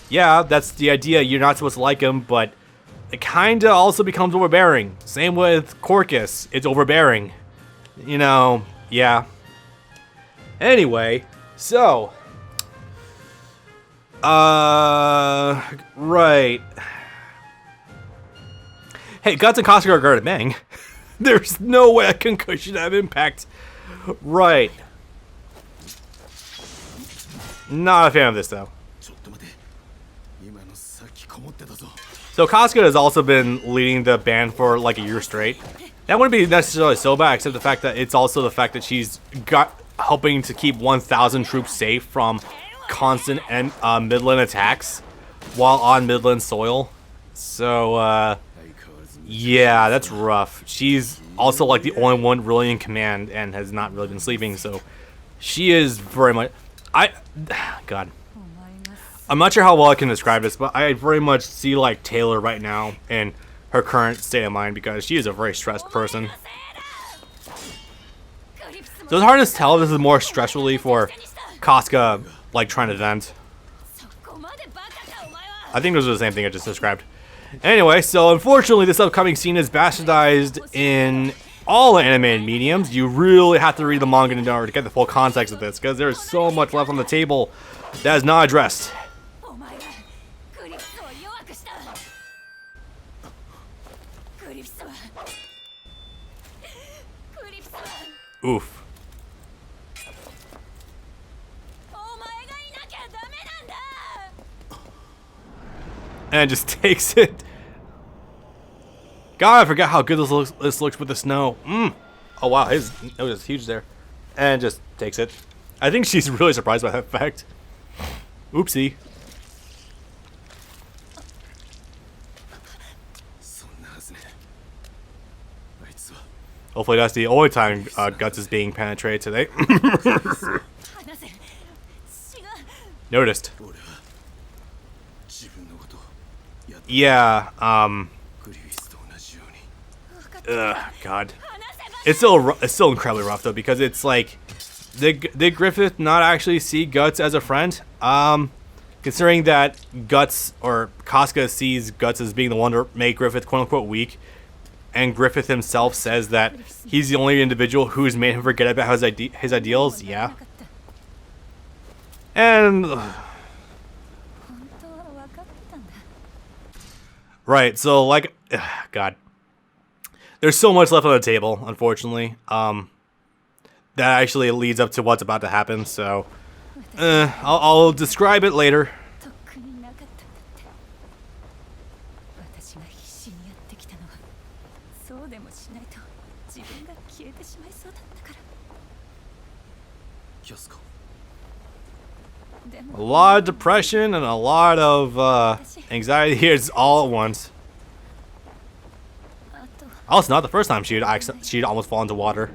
yeah, that's the idea. You're not supposed to like him, but it kinda also becomes overbearing. Same with Corcus. It's overbearing. You know, yeah. Anyway, so right. Hey, Guts and Casca are guarded. Bang. There's no way a concussion have impact. Right. Not a fan of this though. So Casca has also been leading the band for like a year straight. That wouldn't be necessarily so bad, except the fact that it's also the fact that she's helping to keep 1,000 troops safe from constant and Midland attacks while on Midland soil. So yeah, that's rough. She's also like the only one really in command and has not really been sleeping, so she is very much. God. I'm not sure how well I can describe this, but I very much see like Taylor right now in her current state of mind because she is a very stressed person. So it's hard to tell if this is more stress relief or Casca like trying to vent. I think those are the same thing I just described. Anyway, so unfortunately this upcoming scene is bastardized in all animated mediums. You really have to read the manga in order to get the full context of this because there's so much left on the table that is not addressed. Oof. And just takes it. God, I forgot how good this looks with the snow. Oh wow, it was huge there. And just takes it. I think she's really surprised by that fact. Oopsie. Hopefully that's the only time Guts is being penetrated today. Noticed. Yeah, God. It's still incredibly rough though because it's like, did Griffith not actually see Guts as a friend? Considering that Guts or Casca sees Guts as being the one to make Griffith quote unquote weak, and Griffith himself says that he's the only individual who's made him forget about his ideals. Yeah. And right, so like, God, there's so much left on the table, unfortunately. That actually leads up to what's about to happen. So, I'll describe it later. A lot of depression and a lot of anxiety here all at once. Oh, it's not the first time she'd almost fall into water.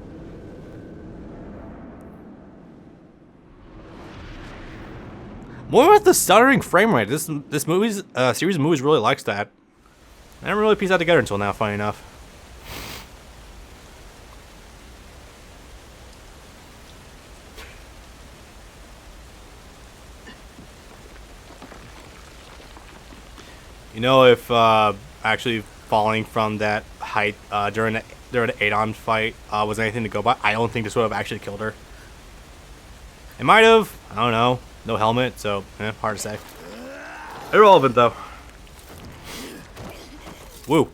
More with the stuttering frame rate. This series of movies really likes that. I didn't really piece that together until now, funny enough. You know, if actually falling from that height during the Adon fight was anything to go by, I don't think this would have actually killed her. It might have. I don't know. No helmet, so hard to say. Irrelevant though. Woo.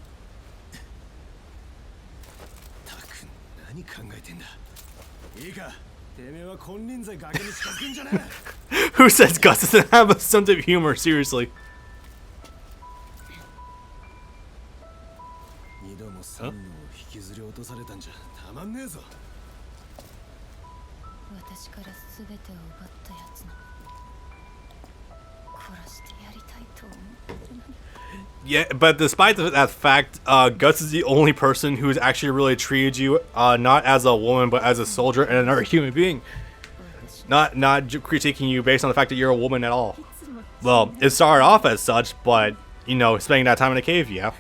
Who says Gus doesn't have a sense of humor? Seriously. Huh? Yeah, but despite that fact, Guts is the only person who's actually really treated you not as a woman, but as a soldier and another human being. Not critiquing you based on the fact that you're a woman at all. Well, it started off as such, but you know, spending that time in a cave, yeah.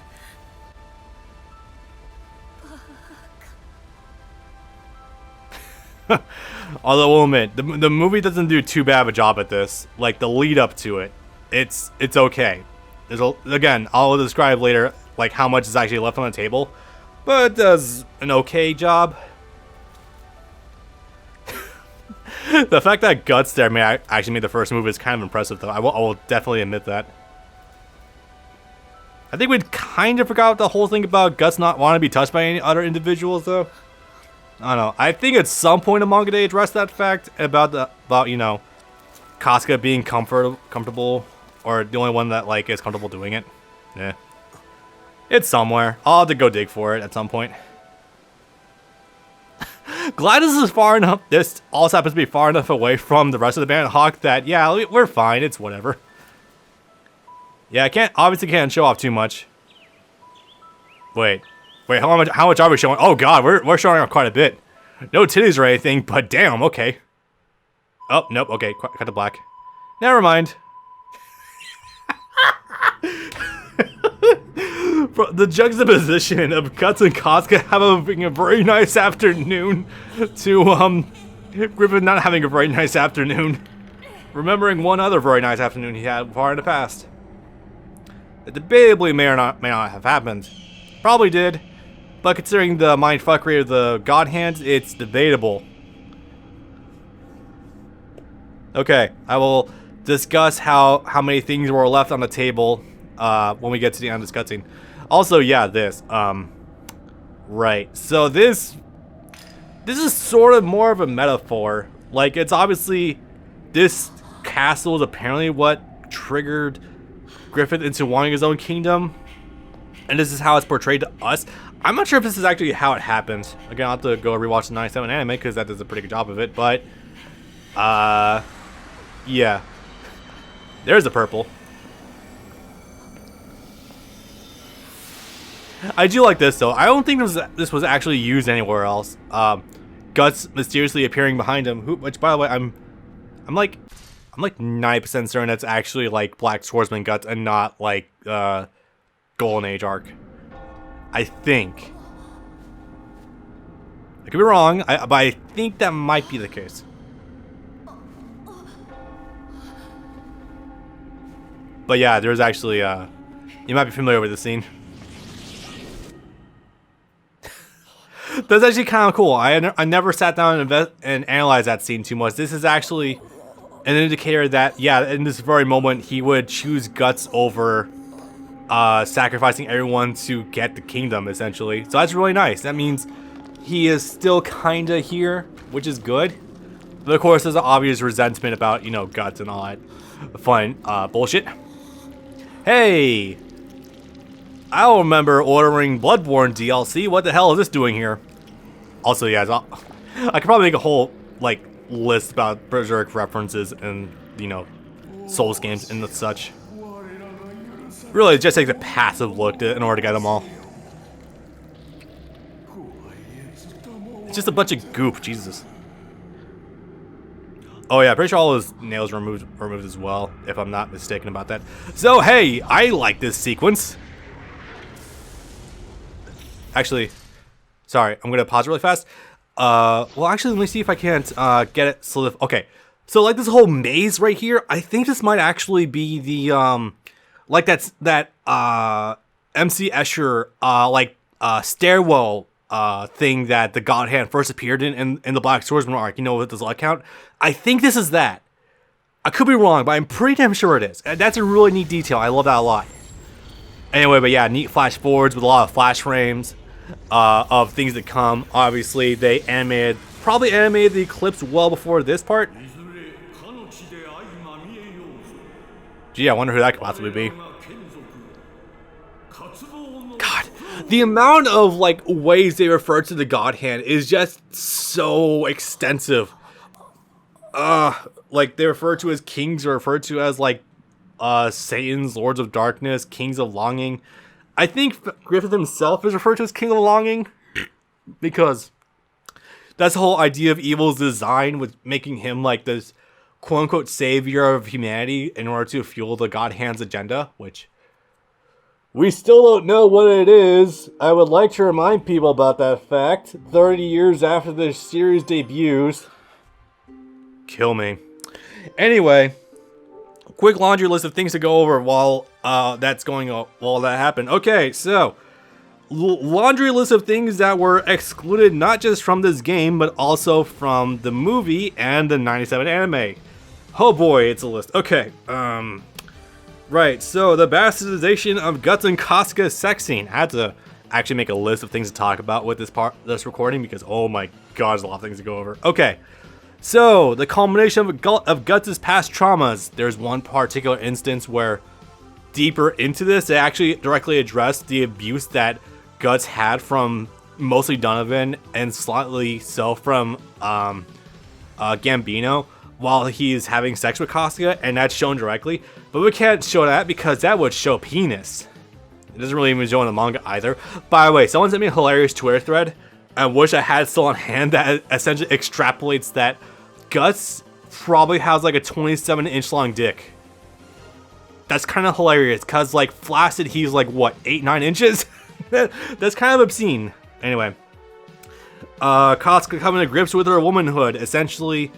Although, we'll admit, the movie doesn't do too bad of a job at this. Like, the lead up to it it's okay. Again, I'll describe later like how much is actually left on the table, but it does an okay job. The fact that Guts there actually made the first move is kind of impressive, though. I will definitely admit that. I think we kind of forgot the whole thing about Guts not wanting to be touched by any other individuals, though. I don't know. I think at some point in manga they addressed that fact about you know, Casca being comfortable, or the only one that like is comfortable doing it. Yeah, it's somewhere. I'll have to go dig for it at some point. Glad this is far enough. This also happens to be far enough away from the rest of the band Hawk that yeah, we're fine. It's whatever. Yeah, obviously can't show off too much. Wait, how much are we showing? Oh god, we're showing off quite a bit. No titties or anything, but damn, okay. Oh nope, okay, cut to black. Never mind. The juxtaposition of Guts and Casca having a very nice afternoon to Griffith not having a very nice afternoon. Remembering one other very nice afternoon he had far in the past. That debatably may not have happened. Probably did, but considering the mindfuckery of the God Hands, it's debatable. Okay, I will discuss how many things were left on the table when we get to the end of this cutscene. Also, yeah, this. Right. So this is sort of more of a metaphor. Like, it's obviously this castle is apparently what triggered Griffith into wanting his own kingdom, and this is how it's portrayed to us. I'm not sure if this is actually how it happened. Again, I'll have to go rewatch the 97 anime because that does a pretty good job of it. But yeah, there's the purple. I do like this though. I don't think this was actually used anywhere else. Guts mysteriously appearing behind him, which by the way, I'm like 90% certain that's actually like Black Swordsman Guts and not like Golden Age arc. I think. I could be wrong, but I think that might be the case. But yeah, there's actually you might be familiar with the scene. That's actually kind of cool. I never sat down and analyzed that scene too much. This is actually an indicator that, yeah, in this very moment, he would choose Guts over sacrificing everyone to get the kingdom, essentially. So that's really nice. That means he is still kind of here, which is good. But of course, there's an obvious resentment about, you know, Guts and all that fun bullshit. Hey! I don't remember ordering Bloodborne DLC. What the hell is this doing here? Also, yeah, I could probably make a whole, like, list about Berserk references and, you know, Souls games and such. Really, it just takes a passive look in order to get them all. It's just a bunch of goop, Jesus. Oh yeah, pretty sure all his nails were removed as well, if I'm not mistaken about that. So, hey, I like this sequence. Actually, sorry, I'm gonna pause really fast. Well, actually, let me see if I can't get it solidified. Okay, so like this whole maze right here, I think this might actually be the like that MC Escher stairwell thing that the God Hand first appeared in the Black Swordsman arc. You know, with this account. I think this is that. I could be wrong, but I'm pretty damn sure it is. That's a really neat detail. I love that a lot. Anyway, but yeah, neat flash forwards with a lot of flash frames of things that come. Obviously, they probably animated the eclipse well before this part. Gee, I wonder who that could possibly be. God, the amount of like ways they refer to the God Hand is just so extensive. Like they refer to as kings, or referred to as like Satan's Lords of Darkness, Kings of Longing. I think Griffith himself is referred to as King of Longing, because that's the whole idea of evil's design, with making him like this quote-unquote savior of humanity in order to fuel the God Hand's agenda, which we still don't know what it is. I would like to remind people about that fact 30 years after the series debuts. Kill me. Anyway, quick laundry list of things to go over while while that happened. Okay, so laundry list of things that were excluded not just from this game but also from the movie and the '97 anime. Oh boy, it's a list. Okay, right. So the bastardization of Guts and Casca's sex scene. I had to actually make a list of things to talk about with this recording because oh my god, there's a lot of things to go over. Okay. So, the culmination of Guts' past traumas. There's one particular instance where, deeper into this, they actually directly addressed the abuse that Guts had from mostly Donovan and slightly so from Gambino while he's having sex with Casca, and that's shown directly. But we can't show that because that would show penis. It doesn't really even show in the manga either. By the way, someone sent me a hilarious Twitter thread. I wish I had it still on hand that essentially extrapolates that Guts probably has like a 27-inch long dick. That's kind of hilarious because like flaccid he's like what 8-9 inches. That's kind of obscene. Anyway, Casca coming to grips with her womanhood. Essentially, you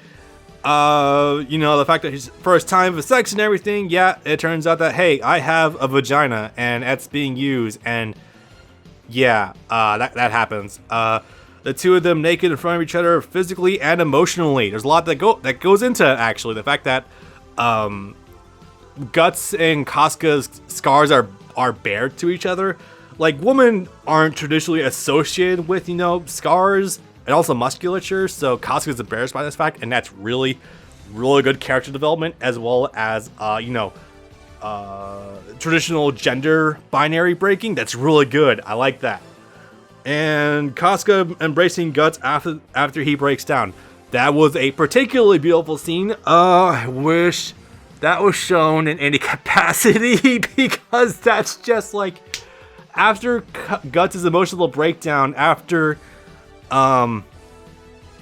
know, the fact that his first time for sex and everything. Yeah, it turns out that hey, I have a vagina and it's being used and. Yeah, that happens. The two of them naked in front of each other physically and emotionally. There's a lot that goes into it, actually. The fact that Guts and Casca's scars are bared to each other. Like, women aren't traditionally associated with, you know, scars and also musculature. So Casca's embarrassed by this fact, and that's really, really good character development as well as, you know, traditional gender binary breaking. That's really good. I like that. And Casca embracing Guts after he breaks down. That was a particularly beautiful scene. I wish that was shown in any capacity because that's just like after Guts' emotional breakdown, after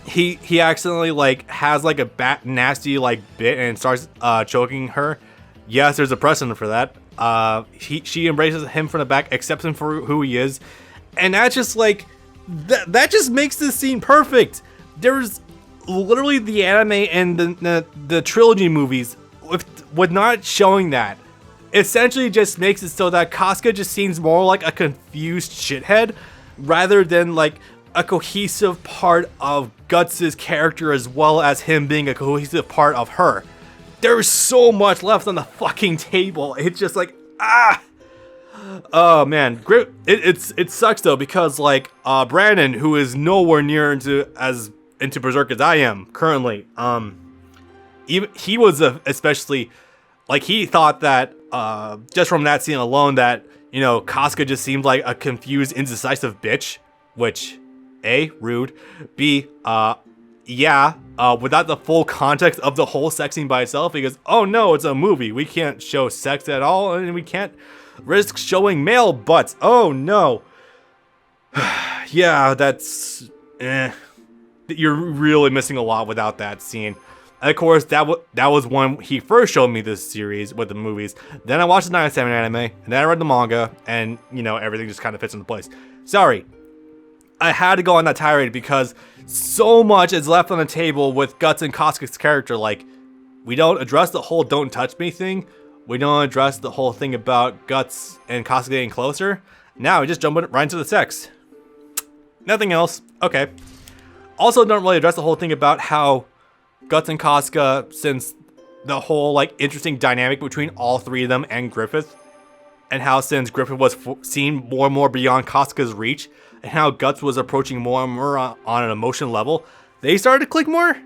he accidentally like has like a nasty like bit and starts choking her. Yes, there's a precedent for that. She embraces him from the back, accepts him for who he is, and that's just like that just makes this scene perfect. There's literally the anime and the trilogy movies with not showing that. Essentially, just makes it so that Casca just seems more like a confused shithead rather than like a cohesive part of Guts' character as well as him being a cohesive part of her. There's so much left on the fucking table. It's just like, oh man, it sucks though because like Brandon, who is nowhere near into Berserk as I am currently, even he was especially like he thought that just from that scene alone that you know Casca just seemed like a confused, indecisive bitch, which A, rude, B, yeah, without the full context of the whole sex scene by itself, because oh no, it's a movie, we can't show sex at all, and we can't risk showing male butts. Oh no. Yeah, that's you're really missing a lot without that scene. And of course, that was when he first showed me this series with the movies. Then I watched the '97 anime, and then I read the manga, and you know everything just kind of fits into place. Sorry, I had to go on that tirade because so much is left on the table with Guts and Casca's character. Like, we don't address the whole "don't touch me" thing. We don't address the whole thing about Guts and Casca getting closer. Now we just jump right into the sex. Nothing else. Okay. Also, don't really address the whole thing about how Guts and Casca, since the whole like interesting dynamic between all three of them and Griffith, and how since Griffith was seen more and more beyond Casca's reach, and how Guts was approaching more and more on an emotion level, they started to click more.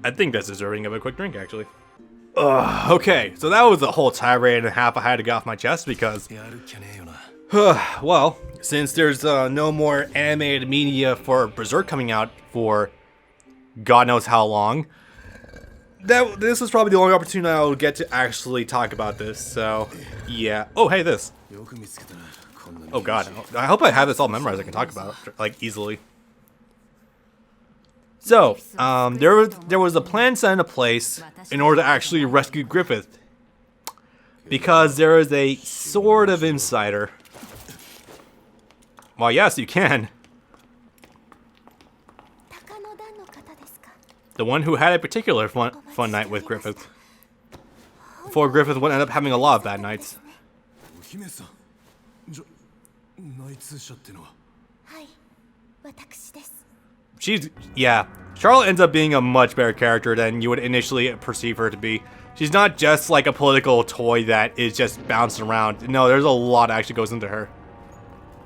I think that's deserving of a quick drink, actually. Okay, so that was a whole tirade and a half I had to get off my chest because, well, since there's no more animated media for Berserk coming out for God knows how long, this was probably the only opportunity I would get to actually talk about this. So, yeah. Oh, hey, this. Oh God, I hope I have this all memorized. I can talk about it like easily. So, there was a plan set into place in order to actually rescue Griffith, because there is a sort of insider. Well, yes, you can. The one who had a particular fun night with Griffith. Before Griffith would end up having a lot of bad nights. Yeah. Charlotte ends up being a much better character than you would initially perceive her to be. She's not just like a political toy that is just bouncing around. No, there's a lot that actually goes into her.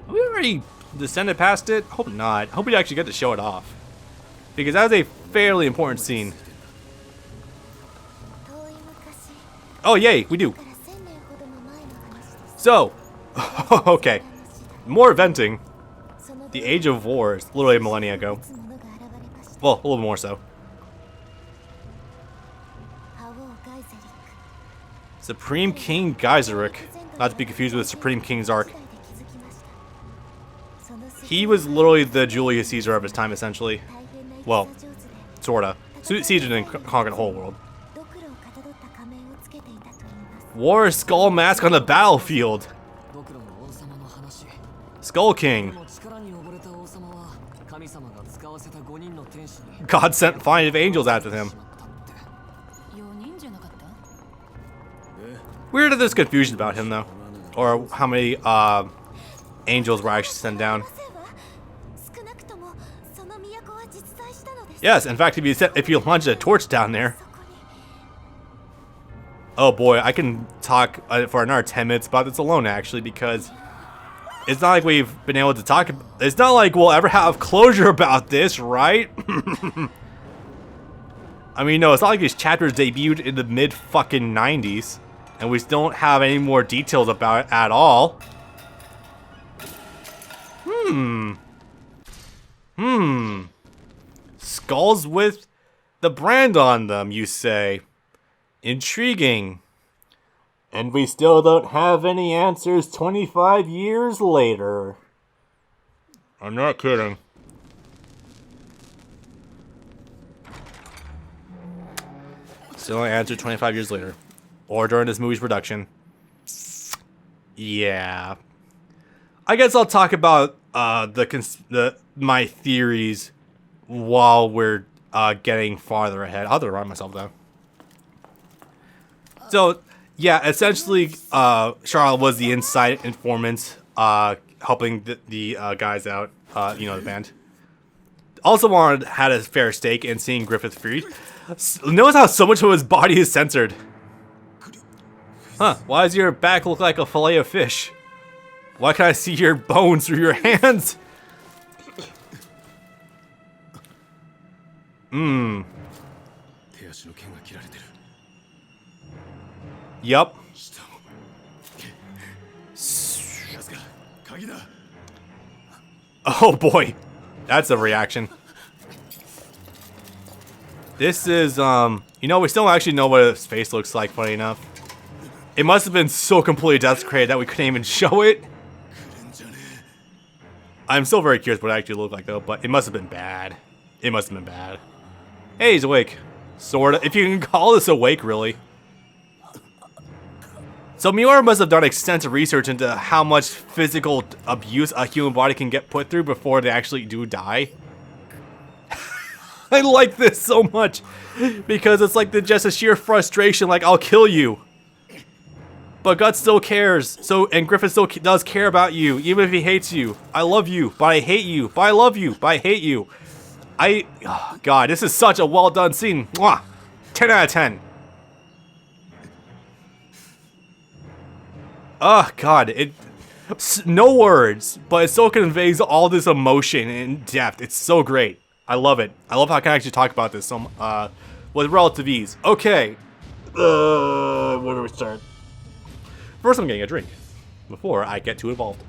Have we already descended past it? Hope not. Hope we actually get to show it off. Because that is a fairly important scene. Oh, yay, we do. So, okay. More venting. The Age of Wars, literally a millennia ago. Well, a little more so. Supreme King Gaiseric, not to be confused with Supreme King Zark. He was literally the Julius Caesar of his time, essentially. Well, sorta. Caesar didn't conquer the whole world. Wore a skull mask on the battlefield. Skull King. God sent 5 angels after him. Weird that there's confusion about him, though. Or how many angels were actually sent down. Yes, in fact, if you launch a torch down there. Oh boy, I can talk for another 10 minutes about this alone, actually, because it's not like we've been able to talk. It's not like we'll ever have closure about this, right? I mean, no, it's not like these chapters debuted in the mid-fucking 90s, and we don't have any more details about it at all. Skulls with the brand on them, you say? Intriguing. And we still don't have any answers 25 years later. I'm not kidding. Still an answer 25 years later. Or during this movie's production. Yeah. I guess I'll talk about my theories while we're getting farther ahead. I'll have to remind myself though. So, yeah, essentially, Charlotte was the inside informant, helping the guys out, the band. Also had a fair stake in seeing Griffith freed. Notice how so much of his body is censored. Huh, why does your back look like a fillet of fish? Why can I see your bones through your hands? Yup. Oh boy, that's a reaction. This is, we still actually know what his face looks like, funny enough. It must have been so completely desecrated that we couldn't even show it. I'm still very curious what it actually looked like, though, but it must have been bad. It must have been bad. Hey, he's awake. Sorta. If you can call this awake, really. So Miura must have done extensive research into how much physical abuse a human body can get put through before they actually do die. I like this so much because it's like just a sheer frustration, like I'll kill you. But Guts still cares, and Griffith still does care about you, even if he hates you. I love you, but I hate you, but I love you, but I hate you. Oh God, this is such a well done scene. Mwah! 10 out of 10. Oh God, no words, but it still conveys all this emotion and depth. It's so great. I love it. I love how I can actually talk about this with relative ease. Okay, where do we start? First, I'm getting a drink before I get too involved.